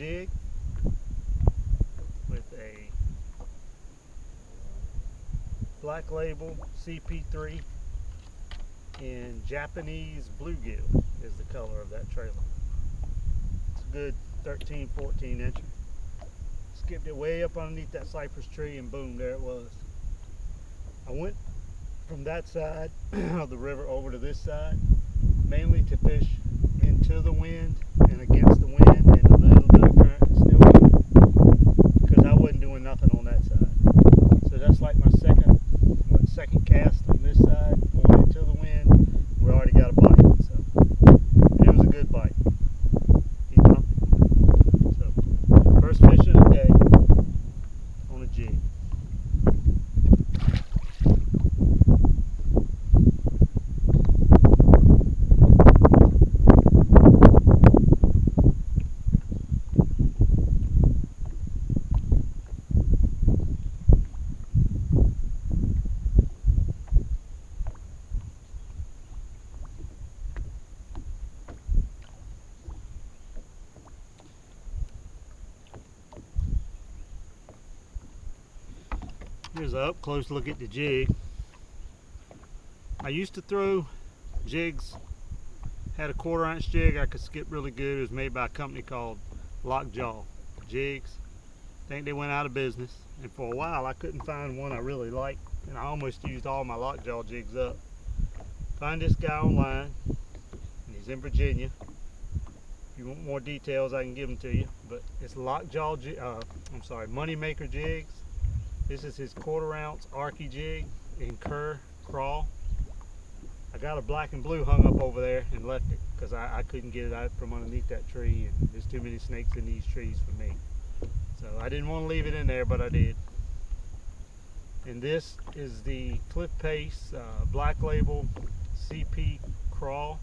jig with a black label CP3 in Japanese bluegill is the color of that trailer. It's a good 13, 14 incher. Skipped it way up underneath that cypress tree and boom, there it was. I went from that side of the river over to this side mainly to fish into the wind and against the wind and a little bit of current still because I wasn't doing nothing on that side. So that's like my second cast on this side going into the wind. We already got a bite, so and it was a good bite. You know? So first fish of the day on a jig. Here's an up close look at the jig. I used to throw jigs, had a 1/4 inch jig I could skip really good. It was made by a company called Lockjaw Jigs. I think they went out of business, and for a while I couldn't find one I really liked, and I almost used all my Lockjaw jigs up. Find this guy online, and he's in Virginia. If you want more details I can give them to you, but it's Lockjaw Moneymaker Jigs. This is his 1/4 ounce Arky jig in Kerr crawl. I got a black and blue hung up over there and left it because I couldn't get it out from underneath that tree, and there's too many snakes in these trees for me. So I didn't want to leave it in there, but I did. And this is the Cliff Pace black label CP crawl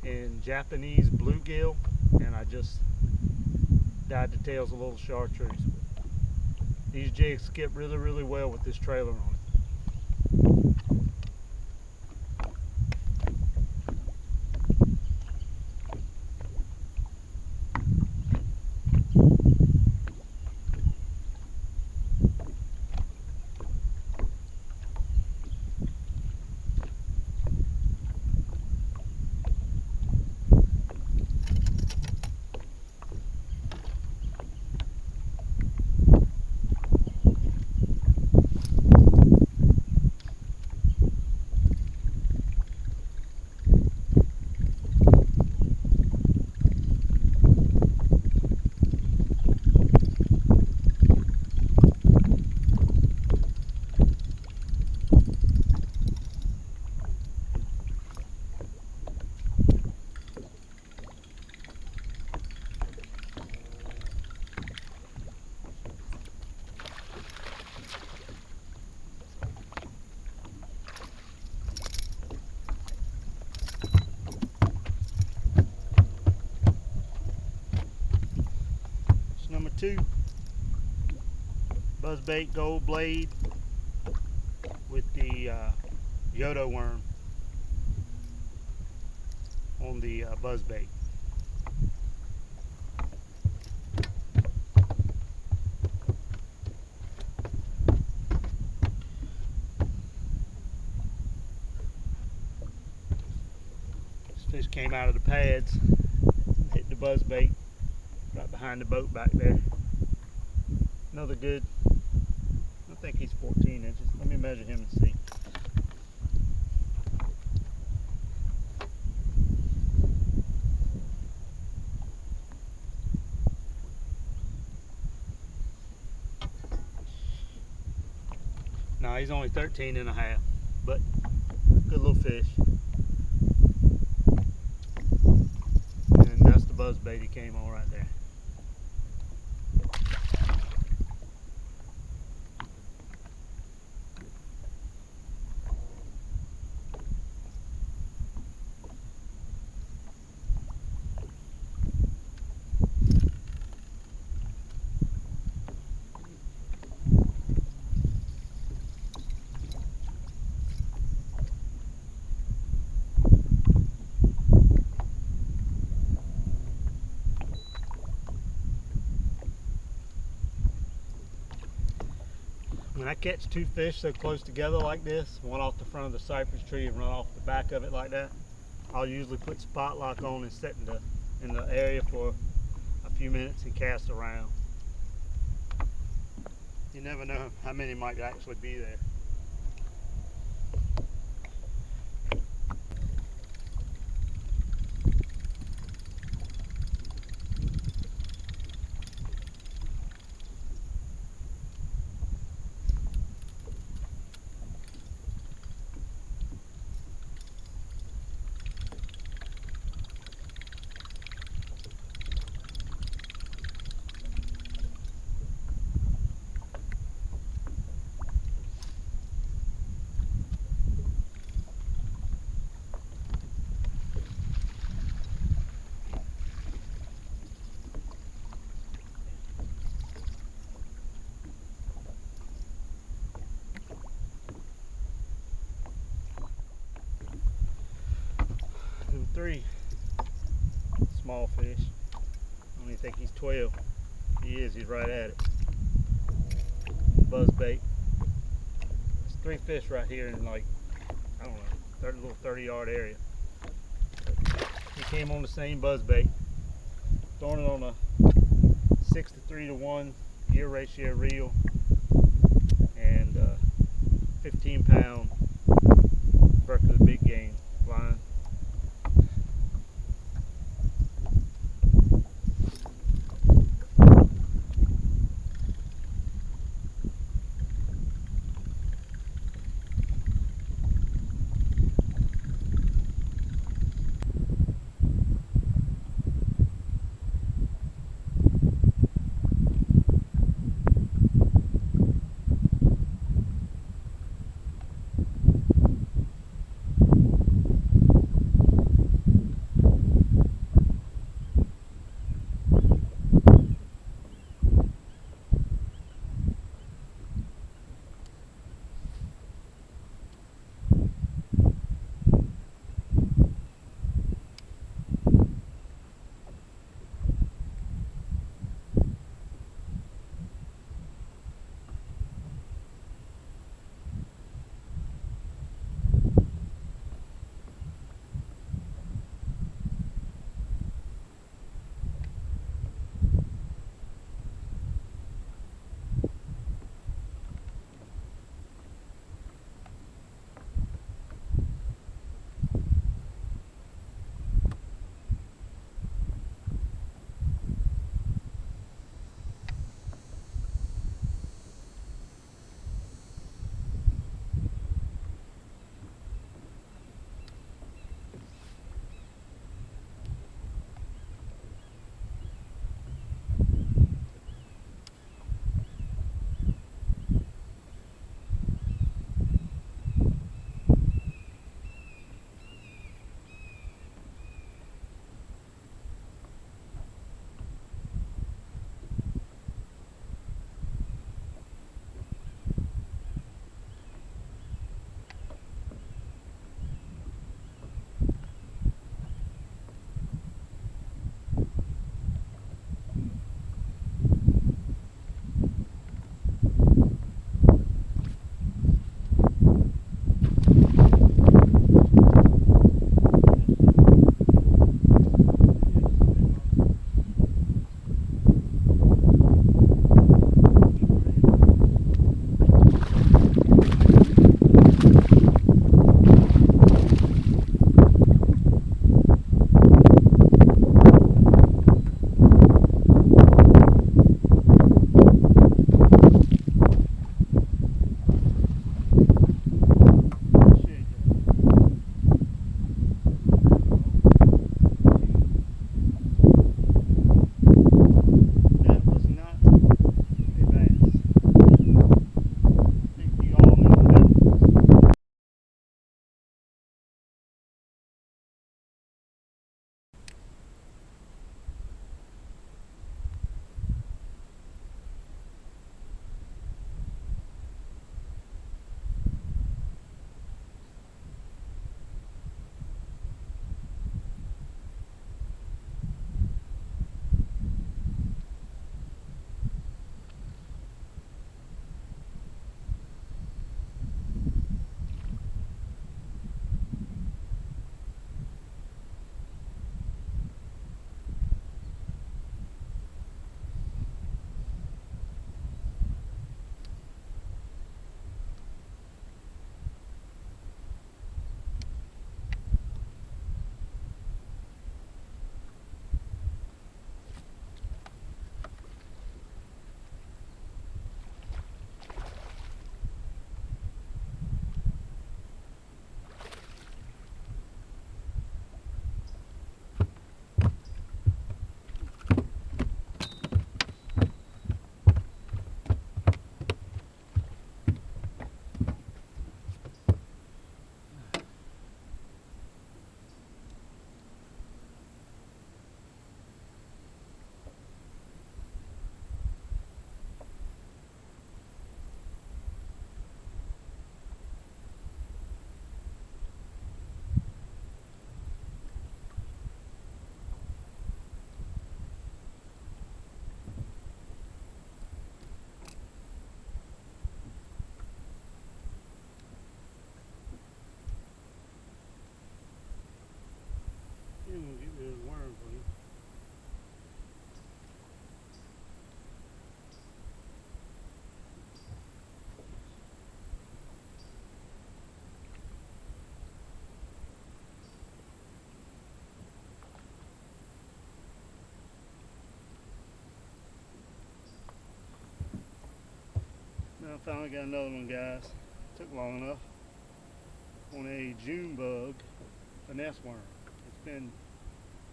in Japanese bluegill, and I just dyed the tails of little chartreuse. These jigs skip really, really well with this trailer on it. Number 2, buzzbait gold blade with the Yodo worm on the buzzbait. This fish came out of the pads, hit the buzzbait right behind the boat back there. Another good, I think he's 14 inches. Let me measure him and see. No, he's only 13 and a half, but good little fish. And that's the buzzbait he came on right there. When I catch two fish so close together like this, one off the front of the cypress tree and one off the back of it like that, I'll usually put spot lock on and sit in the area for a few minutes and cast around. You never know how many might actually be there. And 3 small fish. I don't even think he's 12. He is, he's right at it. Buzz bait. There's 3 fish right here in, like, I don't know, little 30-yard area. He came on the same buzz bait. Throwing it on a 6 to 3 to 1 gear ratio reel and 15-pound Berkeley big game line. I finally got another one, guys. Took long enough. On a June bug, finesse worm. It's been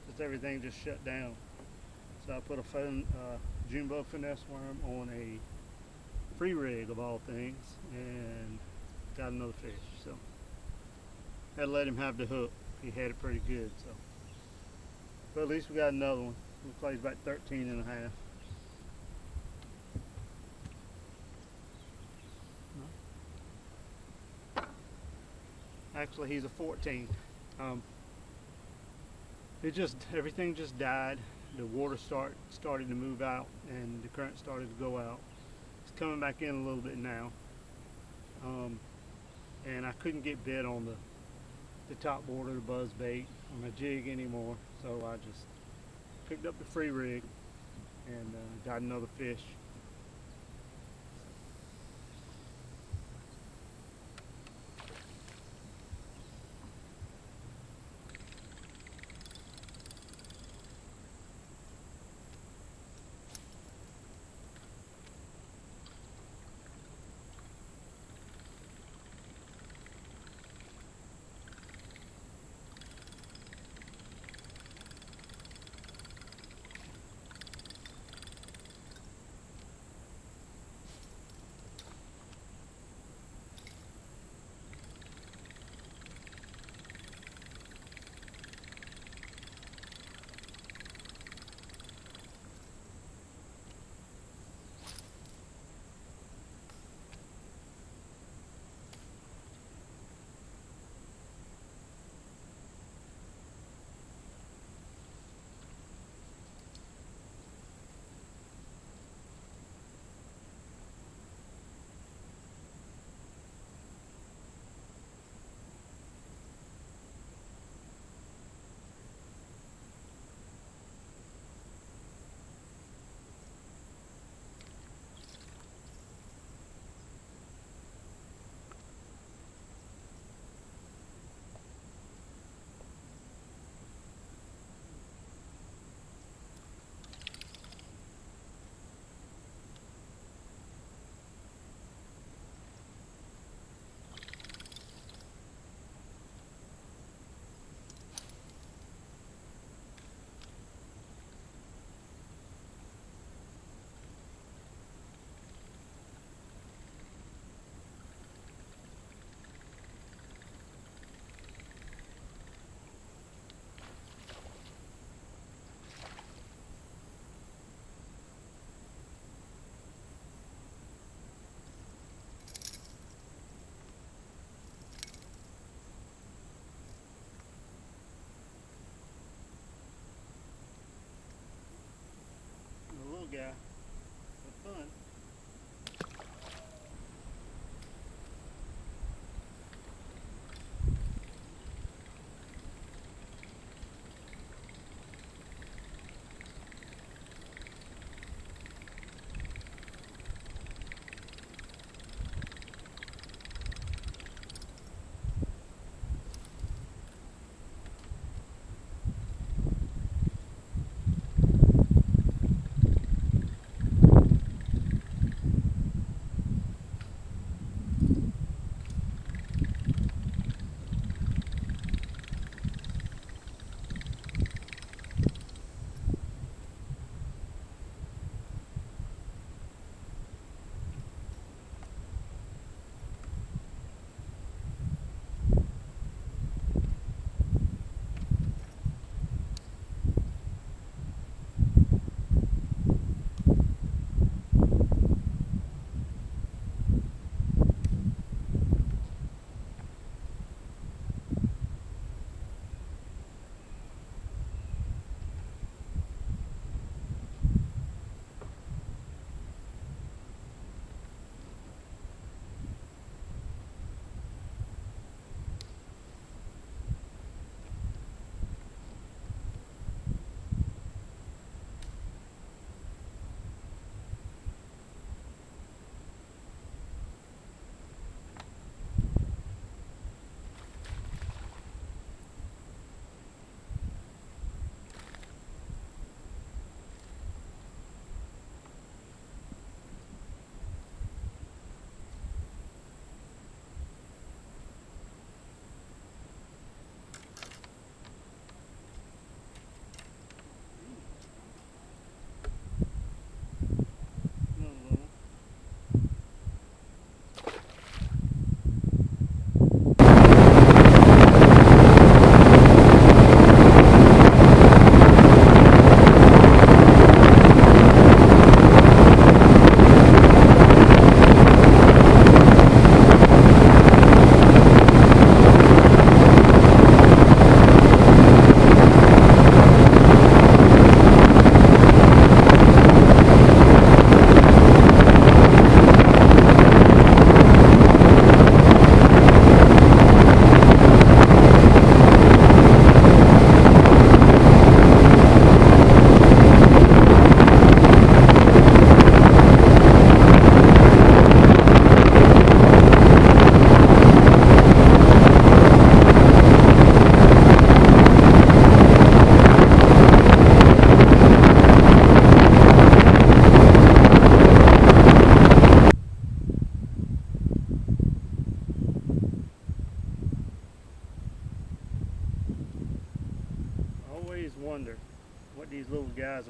just everything just shut down. So I put a June bug finesse worm on a free rig of all things, and got another fish. So had to let him have the hook. He had it pretty good. So, but at least we got another one. Looks like he's about 13 and a half. Actually, he's a 14. Everything just died. The water started to move out, and the current started to go out. It's coming back in a little bit now. And I couldn't get bit on the top border, the buzz bait, on my jig anymore. So I just picked up the free rig and got another fish.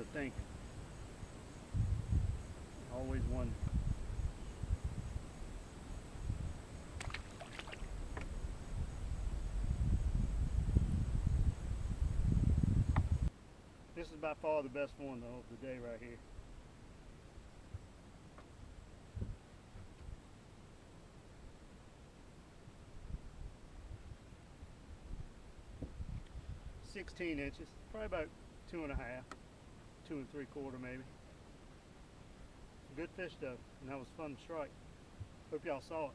I think. Always wonder. This is by far the best one though of the day right here. "16 inches, probably about 2.5, 2 3/4 maybe. Good fish though, and that was fun to strike. Hope y'all saw it.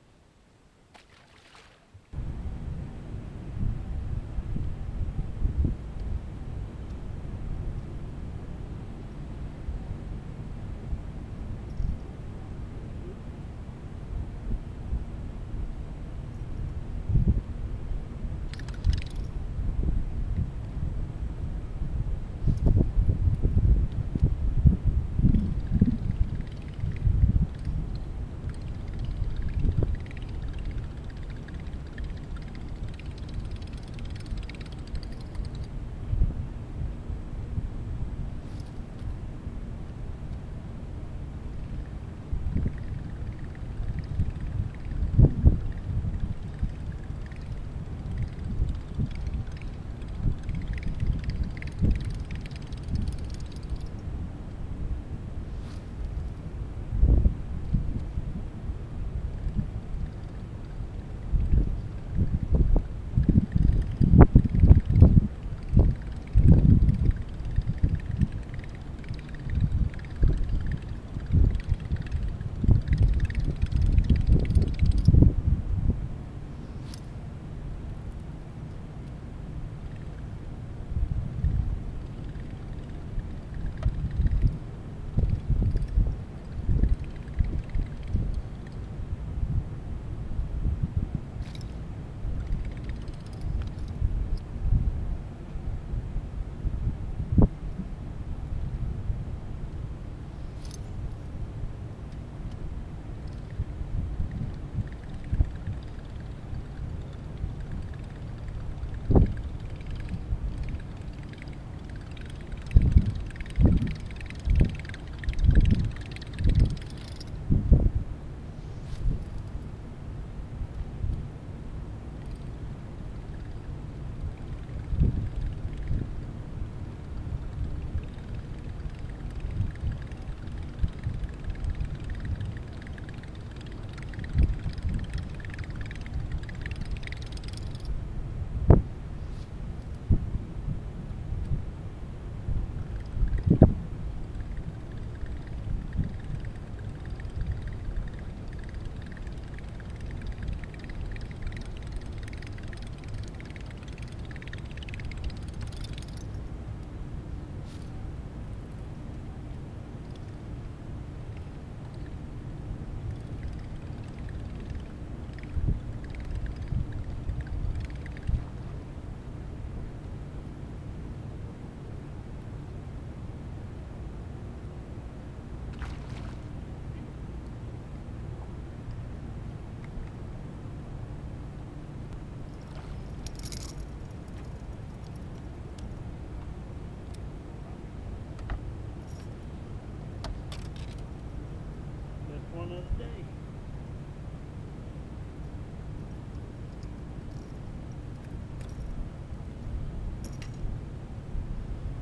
One of the day.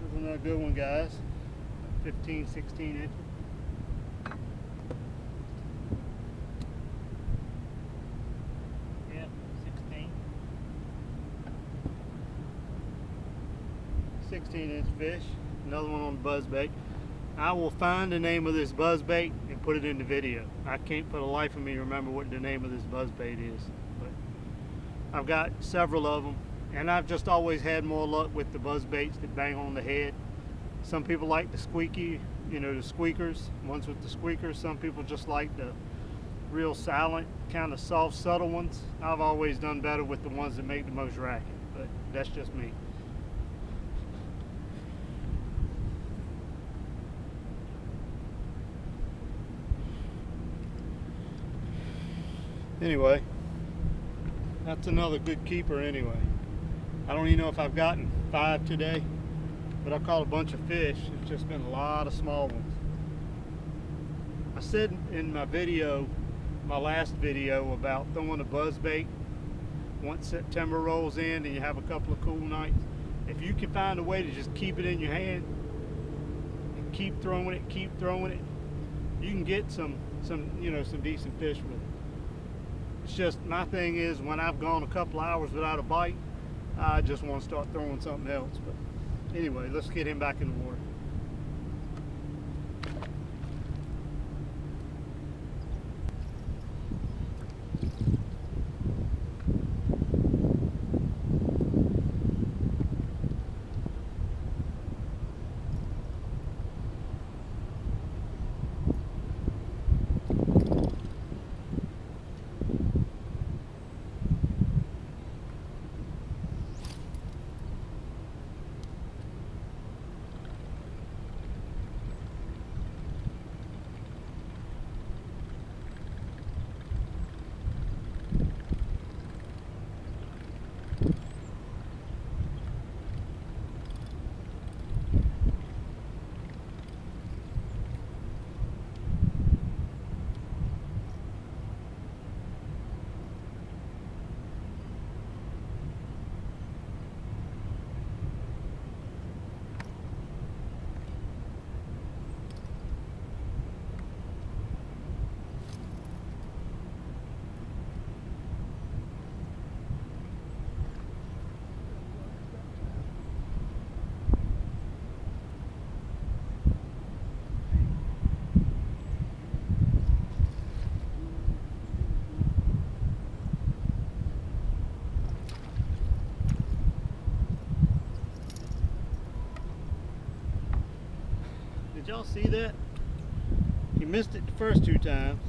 This is another good one, guys. 15, 16 inches. Yeah, 16. 16-inch fish. Another one on the buzzbait. I will find the name of this buzzbait and put it in the video. I can't for the life of me remember what the name of this buzzbait is, but I've got several of them, and I've just always had more luck with the buzzbaits that bang on the head. Some people like the squeaky, you know, the squeakers, ones with the squeakers. Some people just like the real silent, kind of soft, subtle ones. I've always done better with the ones that make the most racket, but that's just me. Anyway, that's another good keeper anyway. I don't even know if I've gotten 5 today. but I caught a bunch of fish. It's just been a lot of small ones. I said in my video, my last video, about throwing a buzz bait once September rolls in and you have a couple of cool nights. If you can find a way to just keep it in your hand and keep throwing it, you can get some decent fish with it. It's just, my thing is, when I've gone a couple hours without a bite, I just want to start throwing something else. But anyway, let's get him back in the water. Did y'all see that? He missed it the first 2 times.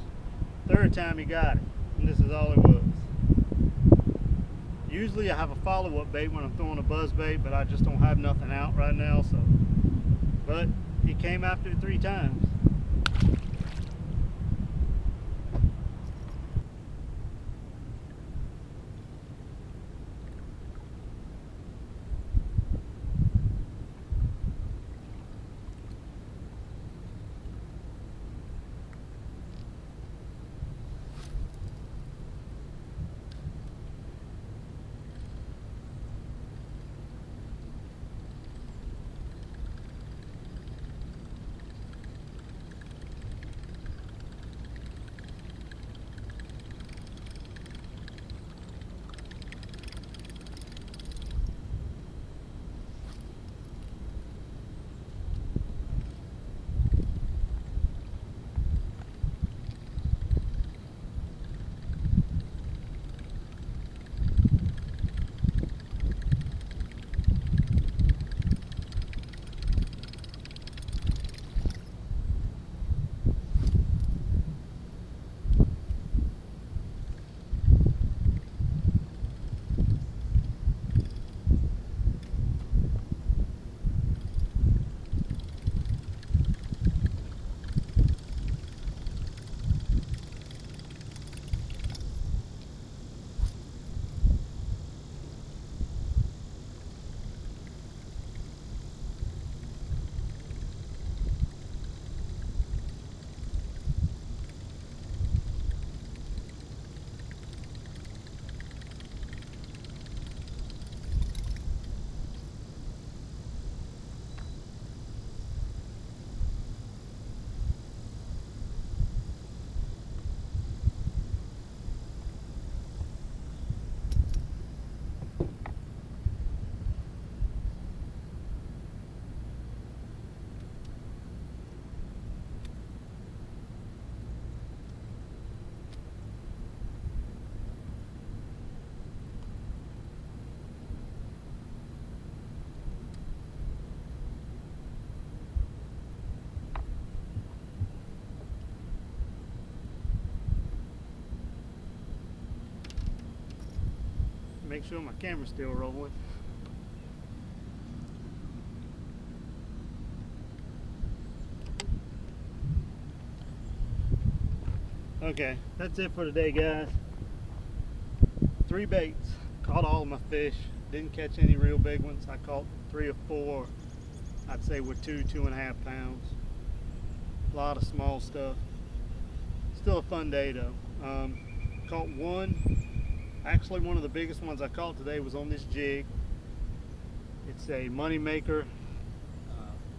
Third time he got it, and this is all it was. Usually I have a follow-up bait when I'm throwing a buzz bait, but I just don't have nothing out right now. So, but he came after it 3 times. Make sure my camera's still rolling. Okay, that's it for today, guys. 3 baits. Caught all of my fish. Didn't catch any real big ones. I caught 3 or 4 I'd say we're 2.5 pounds. A lot of small stuff. Still a fun day though. Caught one. Actually, one of the biggest ones I caught today was on this jig. It's a money maker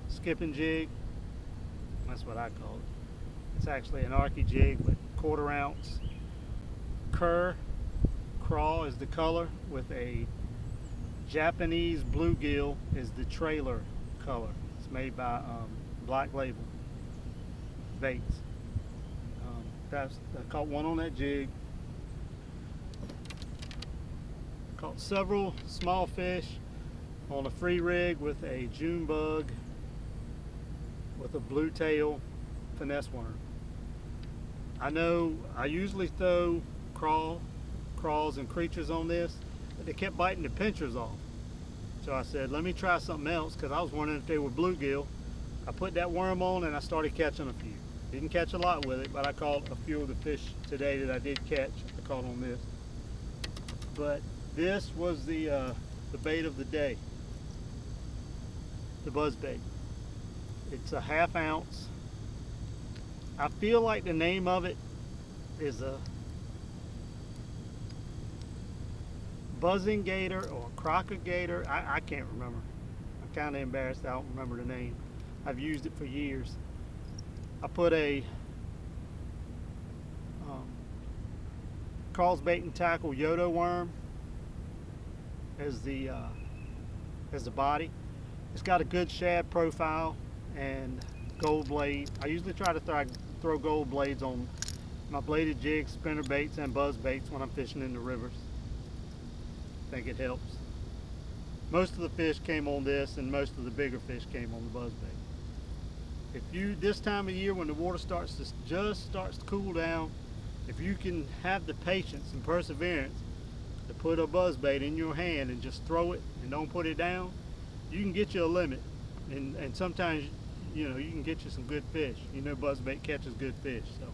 skipping jig. That's what I call it. It's actually an arky jig, but 1/4 ounce cur crawl is the color, with a Japanese bluegill is the trailer color. It's made by Black Label baits. I caught one on that jig. Caught several small fish on a free rig with a June bug with a blue tail finesse worm. I know I usually throw crawls and creatures on this, but they kept biting the pinchers off. So I said, let me try something else, because I was wondering if they were bluegill. I put that worm on and I started catching a few. Didn't catch a lot with it, but I caught a few of the fish today that I did catch. I caught on this. But this was the bait of the day, the buzz bait. It's a 1/2 ounce. I feel like the name of it is a buzzing gator or crocker gator. I can't remember. I'm kind of embarrassed I don't remember the name. I've used it for years. I put a Carl's Bait and Tackle Yodo worm as the body. It's got a good shad profile and gold blade. I usually try to throw gold blades on my bladed jigs, spinner baits, and buzz baits when I'm fishing in the rivers. I think it helps. Most of the fish came on this, and most of the bigger fish came on the buzz bait. If you, this time of year when the water starts to cool down, if you can have the patience and perseverance to put a buzz bait in your hand and just throw it and don't put it down, you can get you a limit. And sometimes, you know, you can get you some good fish. You know, buzz bait catches good fish. So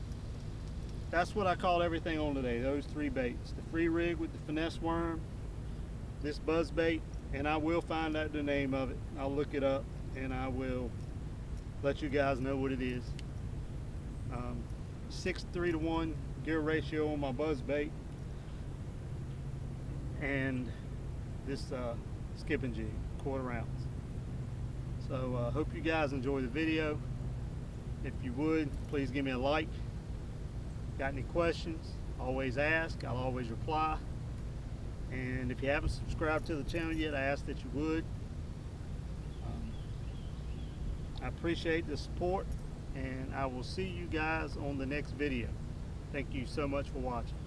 that's what I caught everything on today, those 3 baits. The free rig with the finesse worm, this buzz bait, and I will find out the name of it. I'll look it up and I will let you guys know what it is. 6:3 to 1 gear ratio on my buzz bait, and this skipping jig, 1/4 ounce. So hope you guys enjoy the video. If you would, please give me a like. Got any questions, always ask. I'll always reply. And if you haven't subscribed to the channel yet, I ask that you would. I appreciate the support, and I will see you guys on the next video. Thank you so much for watching.